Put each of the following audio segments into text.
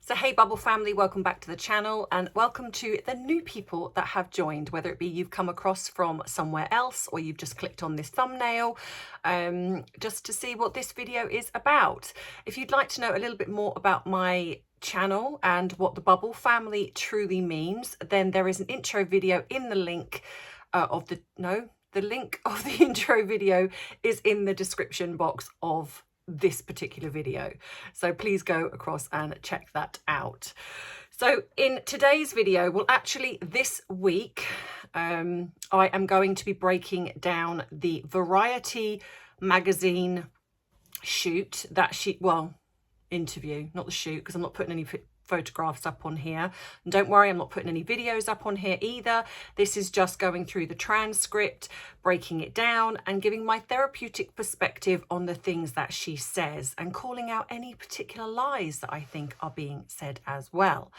So hey Bubble family, welcome back to the channel and welcome to the new people that have joined, whether it be you've come across from somewhere else or you've just clicked on this thumbnail just to see what this video is about. If you'd like to know a little bit more about my channel and what the Bubble family truly means, then there is an intro video in the link the link of the intro video is in the description box of this particular video, so please go across and check that out. So in today's video, well actually this week, I am going to be breaking down the Variety magazine shoot that interview, not the shoot, because I'm not putting any photographs up on here. And don't worry, I'm not putting any videos up on here either. This is just going through the transcript, breaking it down and giving my therapeutic perspective on the things that she says and calling out any particular lies that I think are being said as well.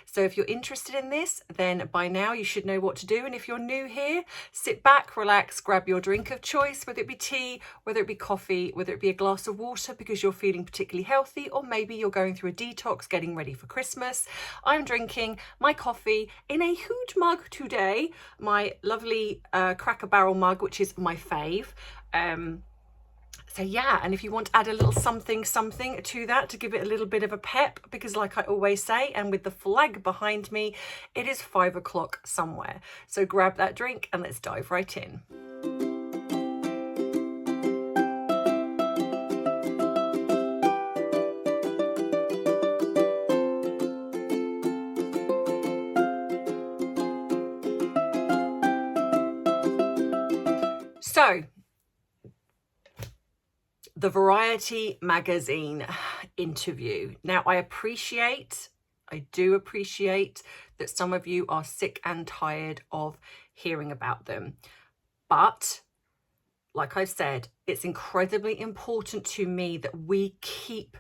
So if you're interested in this, then by now you should know what to do. And if you're new here, sit back, relax, grab your drink of choice, whether it be tea, whether it be coffee, whether it be a glass of water because you're feeling particularly healthy, or maybe you're going through a detox, getting ready for Christmas. I'm drinking my coffee in a huge mug today, my lovely Cracker Barrel mug, which is my fave. So yeah, and if you want to add a little something to that to give it a little bit of a pep, because like I always say, and with the flag behind me, it is 5 o'clock somewhere. So grab that drink and let's dive right in. So, the Variety magazine interview. Now, I do appreciate that some of you are sick and tired of hearing about them. But, like I've said, it's incredibly important to me that we keep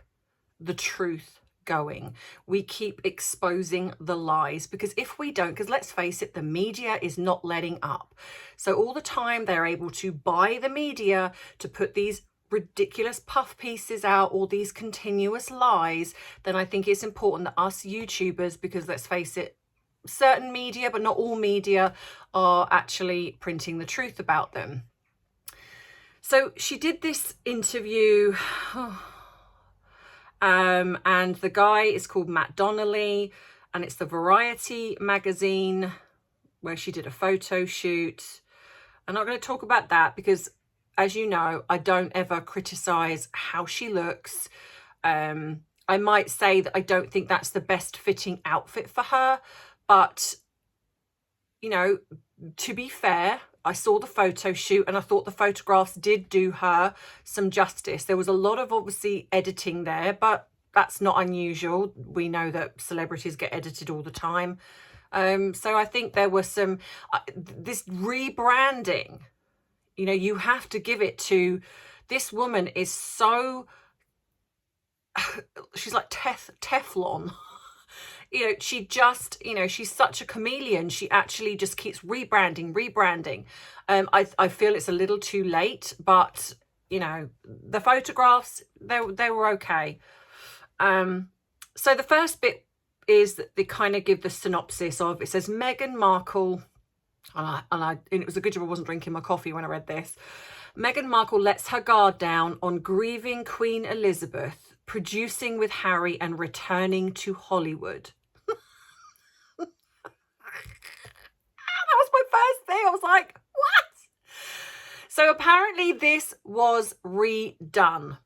the truth going. We keep exposing the lies, because if we don't, because let's face it, the media is not letting up. So all the time they're able to buy the media to put these ridiculous puff pieces out, all these continuous lies. Then I think it's important that us YouTubers, because let's face it, certain media, but not all media, are actually printing the truth about them. So she did this interview and the guy is called Matt Donnelly, and it's the Variety magazine where she did a photo shoot. I'm not going to talk about that because, as you know, I don't ever criticize how she looks. I might say that I don't think that's the best fitting outfit for her, but you know, to be fair, I saw the photo shoot and I thought the photographs did do her some justice. There was a lot of obviously editing there, but that's not unusual. We know that celebrities get edited all the time. So I think there was some, this rebranding, you know, you have to give it to, this woman is so, she's like Teflon. You know, she just, you know, she's such a chameleon. She actually just keeps rebranding. I feel it's a little too late, but, you know, the photographs, they were okay. So the first bit is that they kind of give the synopsis of, it says Meghan Markle, and it was a good job I wasn't drinking my coffee when I read this. Meghan Markle lets her guard down on grieving Queen Elizabeth, producing with Harry and returning to Hollywood. That was my first thing. I was like, what? So apparently this was redone.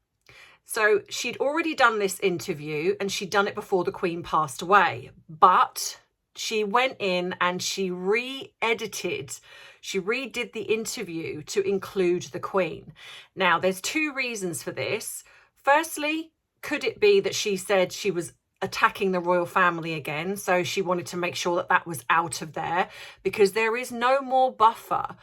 So she'd already done this interview and she'd done it before the Queen passed away, but she went in and she redid the interview to include the Queen. Now, there's two reasons for this. Firstly, could it be that she said she was attacking the royal family again, so she wanted to make sure that that was out of there, because there is no more buffer.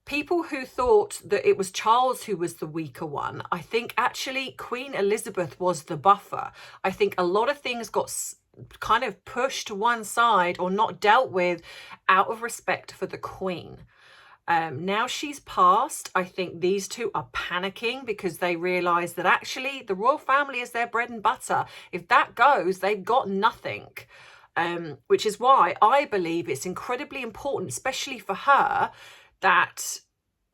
People who thought that it was Charles who was the weaker one, I think actually Queen Elizabeth was the buffer. I think a lot of things got kind of pushed to one side or not dealt with out of respect for the Queen. Now she's passed, I think these two are panicking because they realise that actually the royal family is their bread and butter. If that goes, they've got nothing. Which is why I believe it's incredibly important, especially for her, that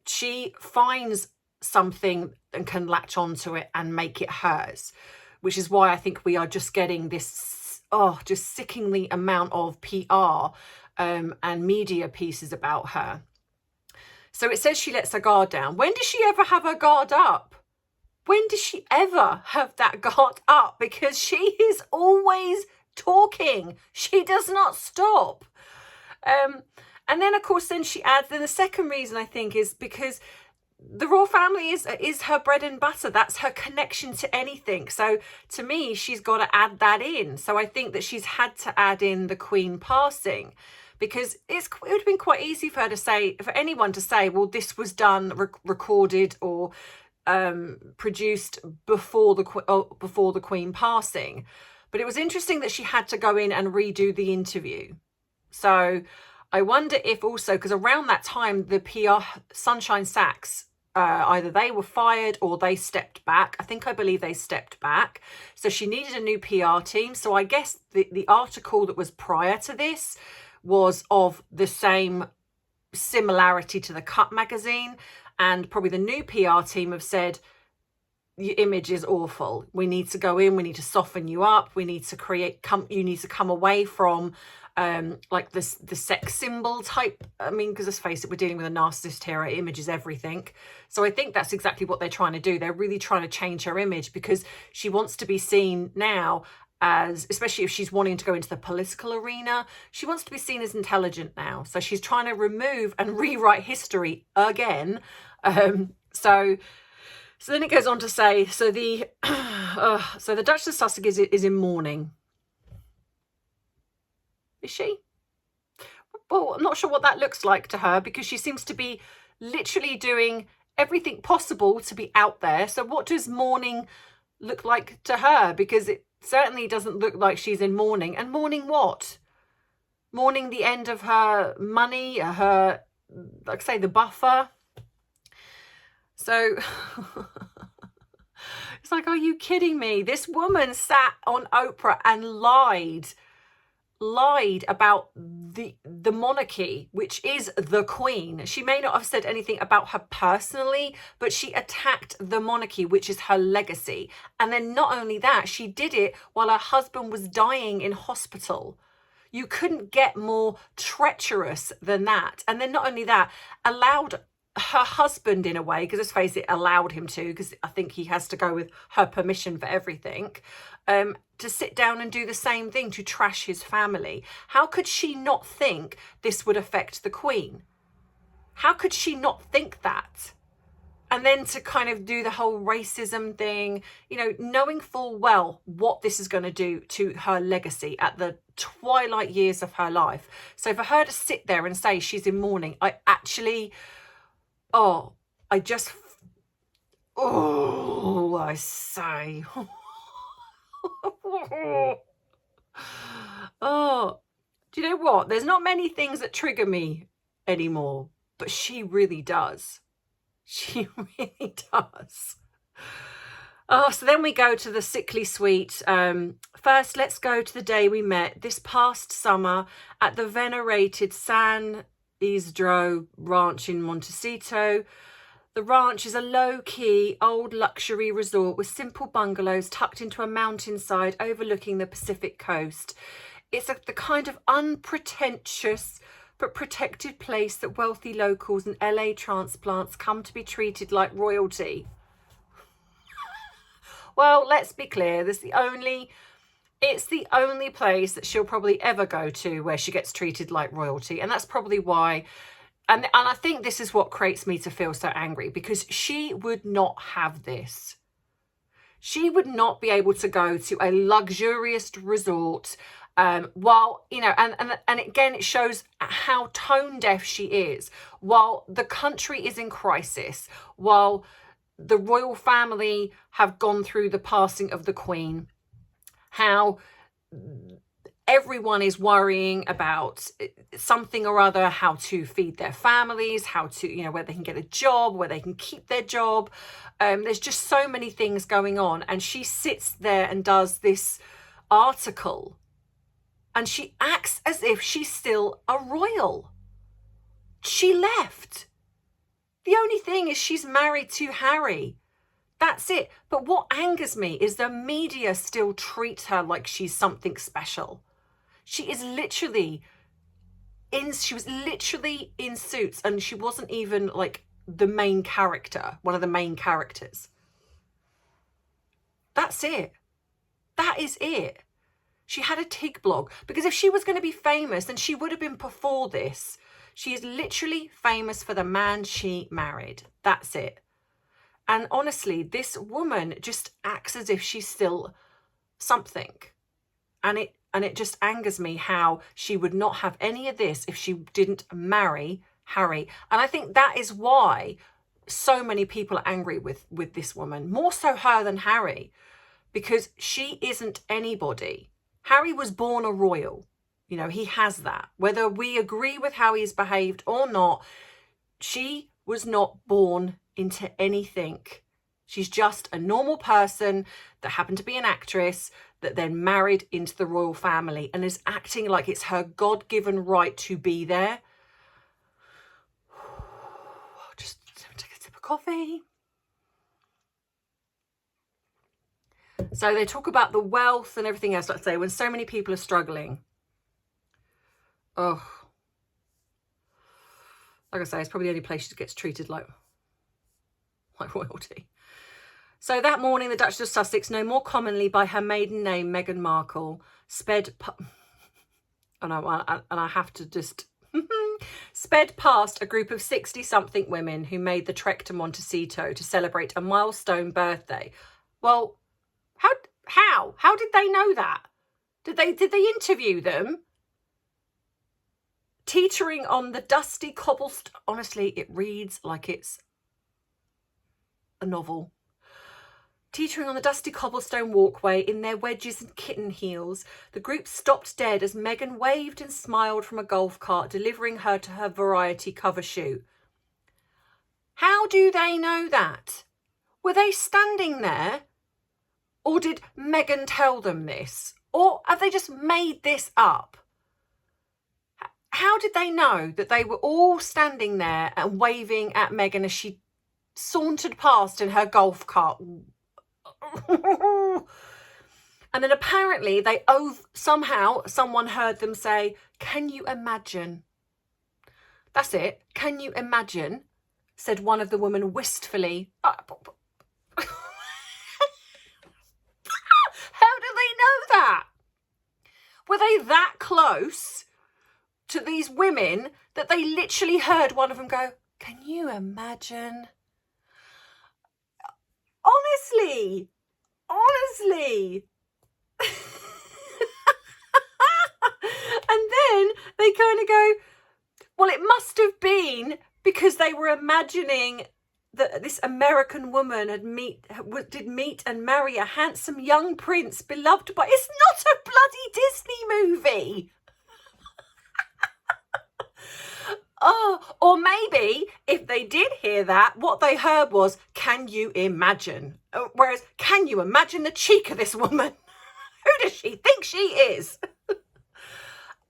she finds something and can latch onto it and make it hers. Which is why I think we are just getting this, just sickeningly amount of PR and media pieces about her. So it says she lets her guard down. When does she ever have her guard up? When does she ever have that guard up? Because she is always talking. She does not stop. And then, of course, then she adds, then the second reason I think is because the royal family is her bread and butter. That's her connection to anything. So to me, she's got to add that in. So I think that she's had to add in the Queen passing, because it would have been quite easy for her to say, for anyone to say, well, this was done, recorded or produced before the Queen passing. But it was interesting that she had to go in and redo the interview. So I wonder if also, because around that time, the PR, Sunshine Sachs, either they were fired or they stepped back. I believe they stepped back. So she needed a new PR team. So I guess the article that was prior to this was of the same similarity to the Cut magazine, and probably the new PR team have said, your image is awful. We need to go in, we need to soften you up, we need to you need to come away from like the sex symbol type. I mean, because let's face it, we're dealing with a narcissist here. Her image is everything. So I think that's exactly what they're trying to do. They're really trying to change her image, because she wants to be seen now as, especially if she's wanting to go into the political arena, she wants to be seen as intelligent now. So she's trying to remove and rewrite history again. So then it goes on to say, so the Duchess of Sussex is in mourning. Is she? Well, I'm not sure what that looks like to her, because she seems to be literally doing everything possible to be out there. So what does mourning look like to her? Because it certainly doesn't look like she's in mourning. And mourning what? Mourning the end of her money, her, like say, the buffer. So it's like, are you kidding me? This woman sat on Oprah and lied about the monarchy, which is the Queen. She may not have said anything about her personally, but she attacked the monarchy, which is her legacy. And then not only that, she did it while her husband was dying in hospital. You couldn't get more treacherous than that. And then not only that, allowed her husband, in a way, because let's face it, allowed him to, because I think he has to go with her permission for everything, to sit down and do the same thing, to trash his family. How could she not think this would affect the Queen? How could she not think that? And then to kind of do the whole racism thing, you know, knowing full well what this is going to do to her legacy at the twilight years of her life. So for her to sit there and say she's in mourning, I say, do you know what? There's not many things that trigger me anymore, but she really does. She really does. So then we go to the sickly sweet. First, let's go to the day we met this past summer at the venerated San Isidro Ranch in Montecito. The ranch is a low-key, old luxury resort with simple bungalows tucked into a mountainside overlooking the Pacific coast. It's the kind of unpretentious but protected place that wealthy locals and LA transplants come to be treated like royalty. Well, let's be clear, it's the only place that she'll probably ever go to where she gets treated like royalty. And that's probably why, and I think this is what creates me to feel so angry, because she would not have this. She would not be able to go to a luxurious resort while, you know, and again, it shows how tone deaf she is. While the country is in crisis, while the royal family have gone through the passing of the Queen, how everyone is worrying about something or other, how to feed their families, how to, you know, where they can get a job, where they can keep their job. There's just so many things going on. And she sits there and does this article and she acts as if she's still a royal. She left. The only thing is she's married to Harry. That's it. But what angers me is the media still treats her like she's something special. She was literally in Suits, and she wasn't even like the main character, one of the main characters. That's it. That is it. She had a TIG blog, because if she was going to be famous, then she would have been before this. She is literally famous for the man she married. That's it. And honestly, this woman just acts as if she's still something. And it just angers me how she would not have any of this if she didn't marry Harry. And I think that is why so many people are angry with this woman, more so her than Harry, because she isn't anybody. Harry was born a royal. You know, he has that. Whether we agree with how he's behaved or not, she was not born into anything. She's just a normal person that happened to be an actress that then married into the royal family and is acting like it's her God-given right to be there. Just take a sip of coffee. So they talk about the wealth and everything else, let's say, when so many people are struggling. Oh, like I say, it's probably the only place she gets treated like royalty. So that morning, the Duchess of Sussex, known more commonly by her maiden name, Meghan Markle, sped past a group of 60-something women who made the trek to Montecito to celebrate a milestone birthday. Well, how did they know that? Did they interview them? Teetering on the dusty cobblestone. Honestly, it reads like it's a novel. Teetering on the dusty cobblestone walkway in their wedges and kitten heels, the group stopped dead as Meghan waved and smiled from a golf cart, delivering her to her Variety cover shoot. How do they know that? Were they standing there? Or did Meghan tell them this? Or have they just made this up? How did they know that they were all standing there and waving at Meghan as she sauntered past in her golf cart? And then apparently somehow someone heard them say, "Can you imagine?" That's it. "Can you imagine?" said one of the women wistfully. How do they know that? Were they that close to these women that they literally heard one of them go, "Can you imagine?" Honestly. And then they kind of go, well, it must have been because they were imagining that this American woman did meet and marry a handsome young prince beloved by... It's not a bloody Disney movie. Oh, or maybe if they did hear that, what they heard was, "Can you imagine?" Whereas, can you imagine the cheek of this woman? Who does she think she is?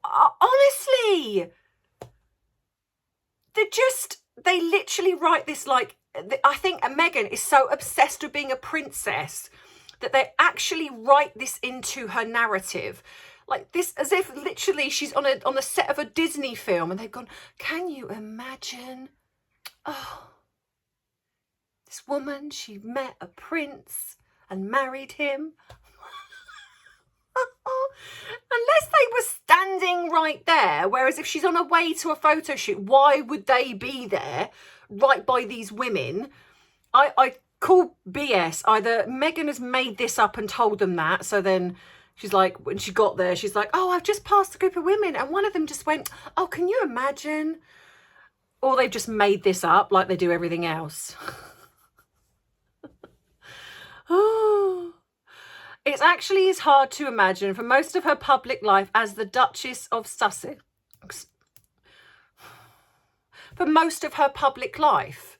Honestly, they literally write this like, I think Meghan is so obsessed with being a princess that they actually write this into her narrative. Like this, as if literally she's on a set of a Disney film and they've gone, "Can you imagine? Oh, this woman, she met a prince and married him." Unless they were standing right there, whereas if she's on her way to a photo shoot, why would they be there right by these women? I call BS. Either Meghan has made this up and told them that, so then she's like, when she got there, she's like, "Oh, I've just passed a group of women," and one of them just went, "Oh, can you imagine?" Or they've just made this up like they do everything else. Oh. It actually is hard to imagine for most of her public life as the Duchess of Sussex. For most of her public life.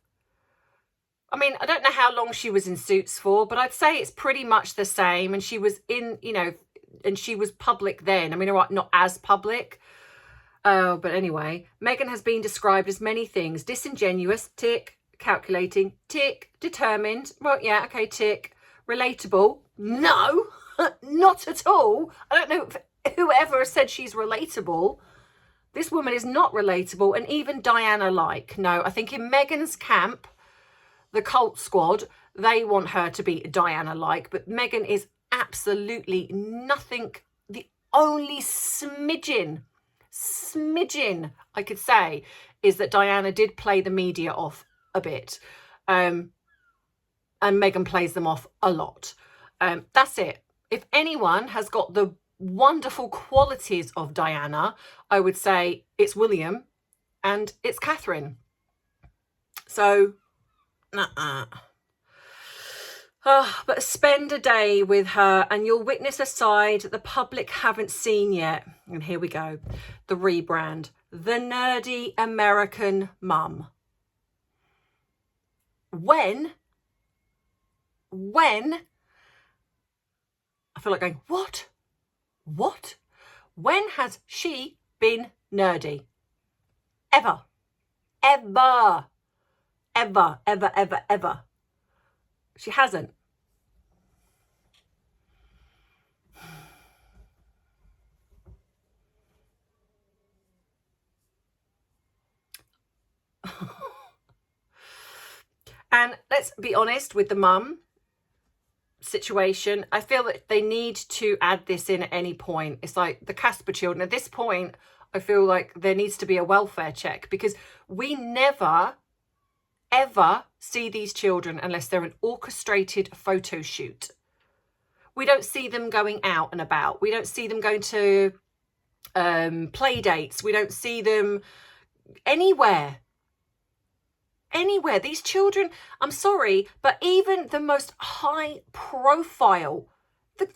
I mean, I don't know how long she was in Suits for, but I'd say it's pretty much the same. And she was in, you know, and she was public then. I mean, not as public. But anyway, Meghan has been described as many things. Disingenuous, tick. Calculating, tick. Determined, well, yeah, okay, tick. Relatable, no, not at all. I don't know whoever said she's relatable. This woman is not relatable, and even Diana-like. No, I think in Meghan's camp, the cult squad, they want her to be Diana-like, but Meghan is absolutely nothing. The only smidgen I could say is that Diana did play the media off a bit, and Meghan plays them off a lot. That's it. If anyone has got the wonderful qualities of Diana, I would say it's William and it's Catherine. So, but spend a day with her and you'll witness a side the public haven't seen yet. And here we go. The rebrand. The nerdy American mum. When I feel like going, what? When has she been nerdy? Ever. She hasn't. And let's be honest with the mum situation. I feel that they need to add this in at any point. It's like the Casper children. At this point, I feel like there needs to be a welfare check, because we never, ever see these children unless they're an orchestrated photo shoot. We don't see them going out and about. We don't see them going to play dates. We don't see them anywhere. These children, I'm sorry, but even the most high profile, the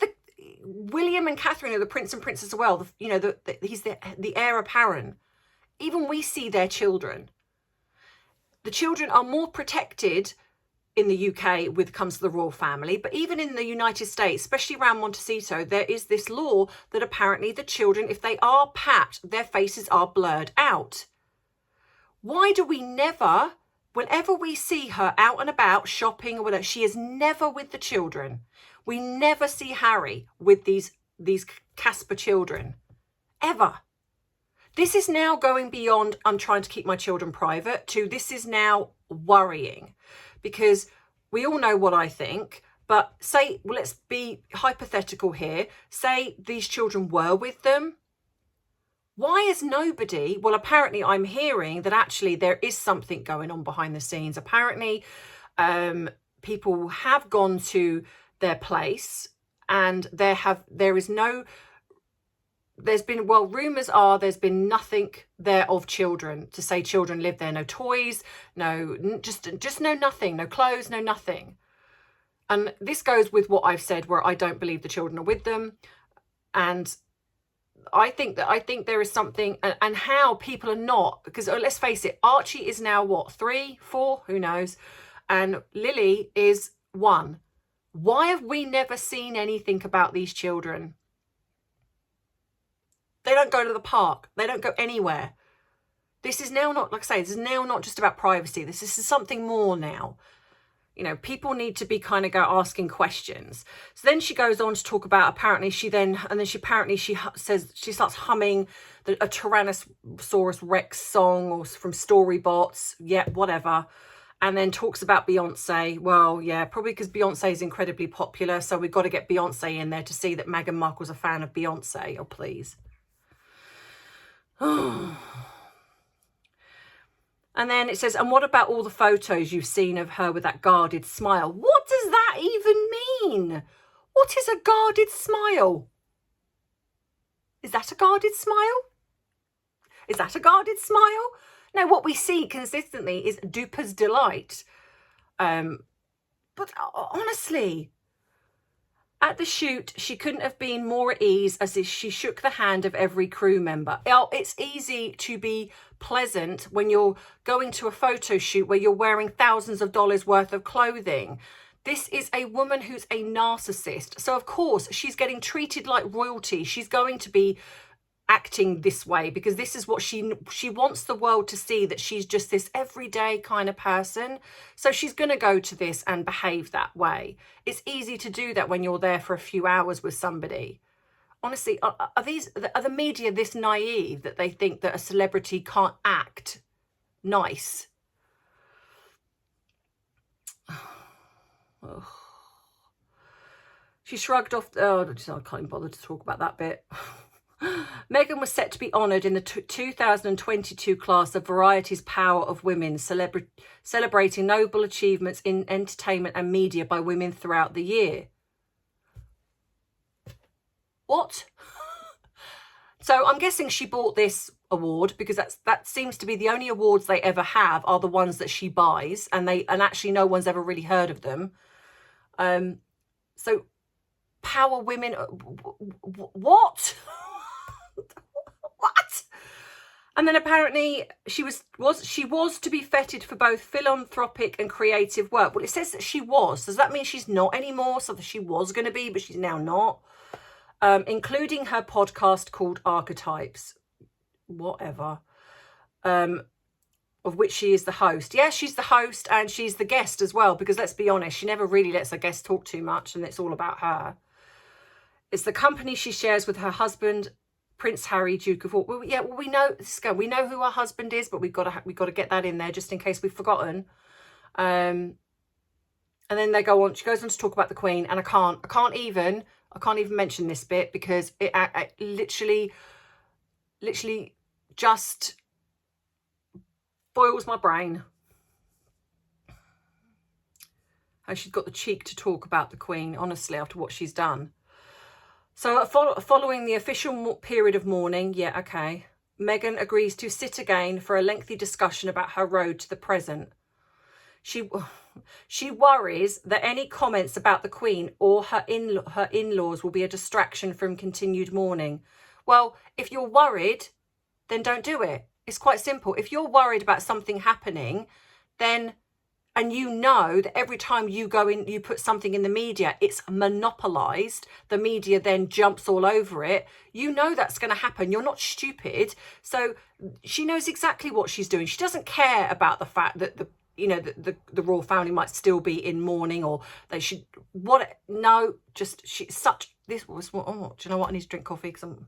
William and Catherine are the prince and princess as well. He's the heir apparent. Even we see their children. The children are more protected in the UK with comes to the royal family, but even in the United States, especially around Montecito, there is this law that apparently the children, if they are papped, their faces are blurred out. Why do we never, whenever we see her out and about shopping or whatever, she is never with the children. We never see Harry with these Casper children, ever. This is now going beyond, I'm trying to keep my children private, to this is now worrying, because we all know what I think, but say, well, let's be hypothetical here. Say these children were with them. Why is nobody, well, apparently I'm hearing that actually there is something going on behind the scenes. Apparently people have gone to their place and there's been, well, rumours are there's been nothing there of children, to say children live there, no toys, no, just no nothing, no clothes, no nothing. And this goes with what I've said, where I don't believe the children are with them. And I think there is something, and how people are not, because let's face it, Archie is now what, 3, 4, who knows? And Lily is 1. Why have we never seen anything about these children? They don't go to the park. They don't go anywhere. This is now not, like I say, this is now not just about privacy. This is something more now. You know, people need to be kind of asking questions. So then she goes on to talk about, apparently she says, she starts humming a Tyrannosaurus Rex song or from Storybots. Yeah, whatever. And then talks about Beyonce. Well, yeah, probably because Beyonce is incredibly popular. So we've got to get Beyonce in there to see that Meghan Markle's a fan of Beyonce. Oh, please. And then it says, and what about all the photos you've seen of her with that guarded smile? What does that even mean? What is a guarded smile? Is that a guarded smile? Is that a guarded smile? No, what we see consistently is Duper's delight. But honestly, At the shoot, she couldn't have been more at ease as she shook the hand of every crew member. Oh, it's easy to be pleasant when you're going to a photo shoot where you're wearing thousands of dollars worth of clothing. This is a woman who's a narcissist. So, of course, she's getting treated like royalty. She's going to be acting this way because this is what she wants the world to see, that she's just this everyday kind of person. So she's going to go to this and behave that way. It's easy to do that when you're there for a few hours with somebody. Honestly, are the media this naive that they think that a celebrity can't act nice? Oh. She shrugged off. Oh, I can't even bother to talk about that bit. Meghan was set to be honoured in the 2022 class of Variety's Power of Women, celebrating noble achievements in entertainment and media by women throughout the year. What? So I'm guessing she bought this award because that seems to be the only awards they ever have are the ones that she buys, and actually no one's ever really heard of them. So Power Women, what? What? And then apparently she was to be feted for both philanthropic and creative work. Well, it says that she was. Does that mean she's not anymore? So that she was going to be, but she's now not. Including her podcast called Archetypes, whatever, of which she is the host. Yeah, she's the host and she's the guest as well, because let's be honest, she never really lets her guests talk too much and it's all about her. It's the company she shares with her husband, Prince Harry, Duke of York. Well, yeah, well, we know who her husband is, but we've got to get that in there just in case we've forgotten. And then they go on. She goes on to talk about the Queen, and I can't even mention this bit because it literally just boils my brain. And she's got the cheek to talk about the Queen, honestly, after what she's done. So following the official period of mourning, yeah, okay, Meghan agrees to sit again for a lengthy discussion about her road to the present. She worries that any comments about the Queen or her in-laws will be a distraction from continued mourning. Well, if you're worried, then don't do it. It's quite simple. If you're worried about something happening, then, and you know that every time you go in, you put something in the media, it's monopolised. The media then jumps all over it. You know that's going to happen. You're not stupid. So she knows exactly what she's doing. She doesn't care about the fact that the royal family might still be in mourning, or they should, this was, oh, do you know what? I need to drink coffee because I'm...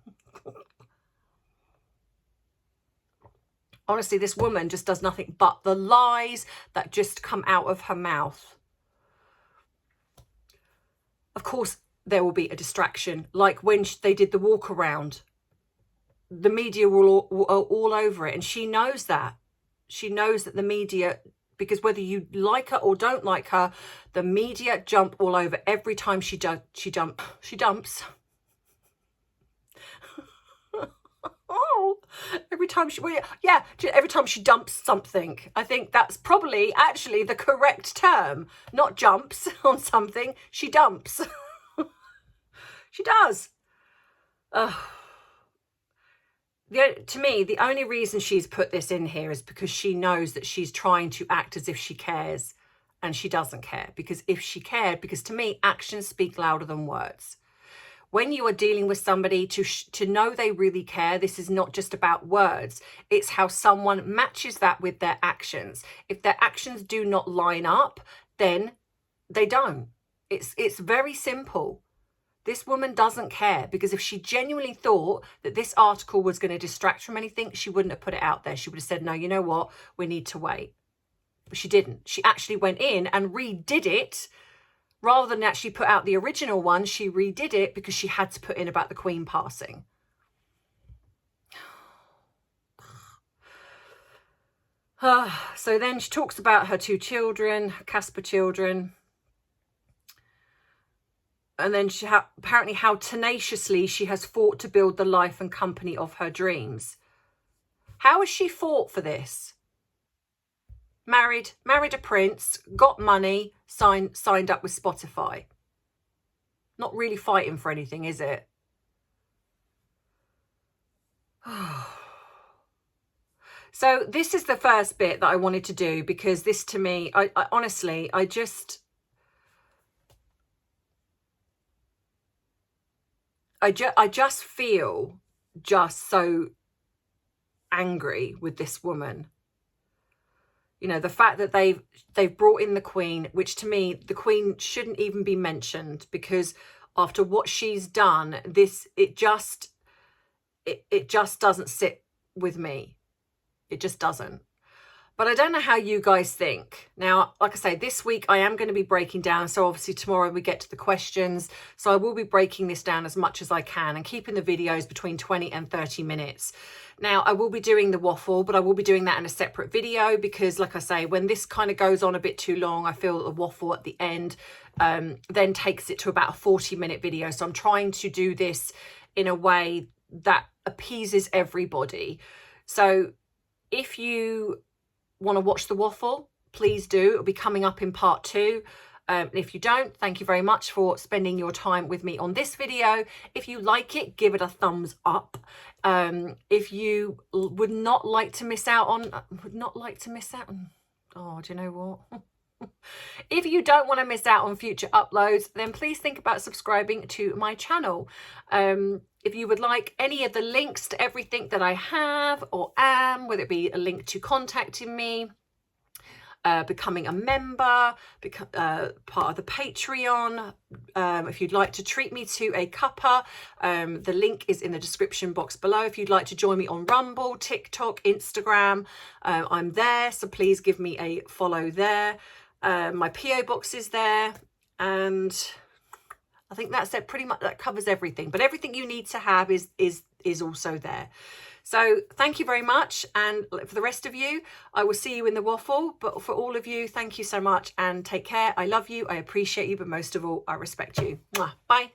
Honestly, this woman just does nothing but the lies that just come out of her mouth. Of course, there will be a distraction. Like when they did the walk around, the media were all over it. And she knows that. She knows that the media, because whether you like her or don't like her, the media jump all over every time she dumps. Oh, every time she dumps something. I think that's probably actually the correct term. Not jumps on something, she dumps. She does. To me, the only reason she's put this in here is because she knows that she's trying to act as if she cares, and she doesn't care. Because if she cared, because to me, actions speak louder than words. When you are dealing with somebody, to know they really care, this is not just about words. It's how someone matches that with their actions. If their actions do not line up, then they don't. It's very simple. This woman doesn't care, because if she genuinely thought that this article was going to distract from anything, she wouldn't have put it out there. She would have said, no, you know what? We need to wait. But she didn't. She actually went in and redid it. Rather than actually put out the original one, she redid it because she had to put in about the Queen passing. So then she talks about her 2 children, Casper children. And then apparently how tenaciously she has fought to build the life and company of her dreams. How has she fought for this? Married a prince, got money, signed up with Spotify. not really fighting for anything, is it? So this is the first bit that I wanted to do, because this to me, I honestly, I just feel just so angry with this woman. You know, the fact that they've brought in the Queen, which to me, the Queen shouldn't even be mentioned, because after what she's done, it just doesn't sit with me. It just doesn't. But I don't know how you guys think. Now, like I say, this week I am going to be breaking down. So obviously tomorrow we get to the questions. So I will be breaking this down as much as I can and keeping the videos between 20 and 30 minutes. Now, I will be doing the waffle, but I will be doing that in a separate video, because like I say, when this kind of goes on a bit too long, I feel the waffle at the end then takes it to about a 40-minute video. So I'm trying to do this in a way that appeases everybody. So if you want to watch the waffle, please do. It'll be coming up in part 2. If you don't, thank you very much for spending your time with me on this video. If you like it, give it a thumbs up. If you would not like to miss out on, oh, do you know what? If you don't want to miss out on future uploads, then please think about subscribing to my channel. If you would like any of the links to everything that I have or am, whether it be a link to contacting me, becoming a member, part of the Patreon, if you'd like to treat me to a cuppa, the link is in the description box below. If you'd like to join me on Rumble, TikTok, Instagram, I'm there, so please give me a follow there. My PO box is there, and I think that's it. Pretty much that covers everything, but everything you need to have is also there. So thank you very much, and for the rest of you, I will see you in the waffle. But for all of you, thank you so much and take care. I love you, I appreciate you, but most of all, I respect you. Mwah. Bye.